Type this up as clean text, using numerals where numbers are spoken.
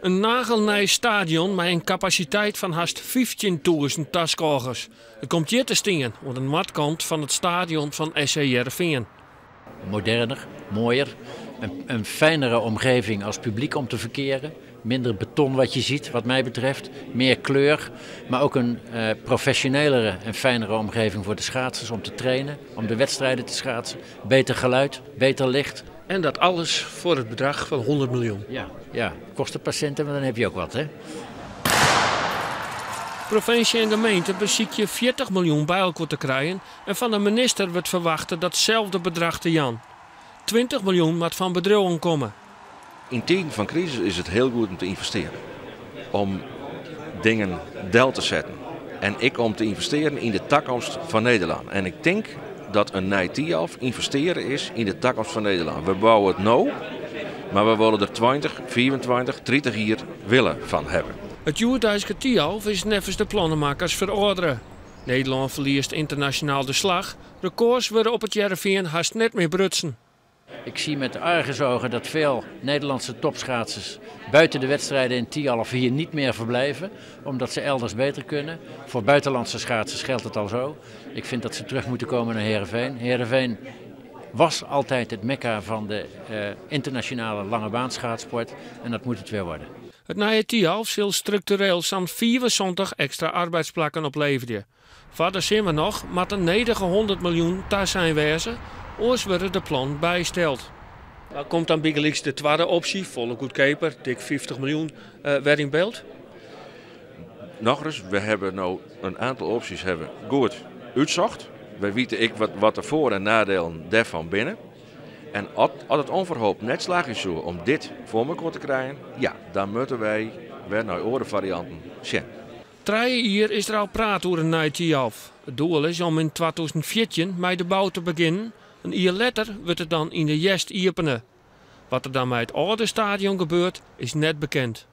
Een nagelnij stadion met een capaciteit van haast 15.000 toeschouwers. Er komt hier te stingen aan de noordkant van het stadion van SC Heerenveen. Moderner, mooier, een fijnere omgeving als publiek om te verkeren. Minder beton wat je ziet wat mij betreft, meer kleur. Maar ook een professionelere en fijnere omgeving voor de schaatsers om te trainen, om de wedstrijden te schaatsen. Beter geluid, beter licht. En dat alles voor het bedrag van 100 miljoen. Ja, kosten patiënten, maar dan heb je ook wat, hè. Provincie en gemeente bezieken 40 miljoen bij elkaar te krijgen en van de minister wordt verwacht datzelfde bedrag te jan. 20 miljoen moet van bedrijven komen. In tijden van crisis is het heel goed om te investeren. Om dingen deel te zetten. En ik om te investeren in de toekomst van Nederland. En ik denk dat een Nijtialf investeren is in de toekomst van Nederland. We bouwen het nou, maar we willen er 20, 24, 30 jaar willen van hebben. Het Joerdijske Tialf is nevens de plannenmakers verouderen. Nederland verliest internationaal de slag. Records worden op het Heerenveen haast net meer brutsen. Ik zie met argusogen dat veel Nederlandse topschaatsers buiten de wedstrijden in Tialf hier niet meer verblijven, omdat ze elders beter kunnen. Voor buitenlandse schaatsers geldt het al zo. Ik vind dat ze terug moeten komen naar Heerenveen. Heerenveen was altijd het mekka van de internationale langebaanschaatsport en dat moet het weer worden. Het nieuwe Tialf zal structureel zo'n 74 extra arbeidsplakken opleveren. Verder zien we nog met een nedige 100 miljoen daar zijn wezen. Oors worden de plan bijsteld. Waar komt dan Bigelix de tweede optie, volle goedkoper, dik 50 miljoen, weer in beeld? Nog eens, we hebben nou een aantal opties goed uitzocht. We weten wat de voor- en nadelen daarvan binnen. En als het onverhoopt net slag is zo om dit voor elkaar te krijgen, ja, dan moeten wij weer naar andere varianten zien. 3 jaar is er al praat over een nieuwe Tialf. Het doel is om in 2014 met de bouw te beginnen. Een jaar later wordt het dan in de Jest openen. Wat er dan met het oude stadion gebeurt, is net bekend.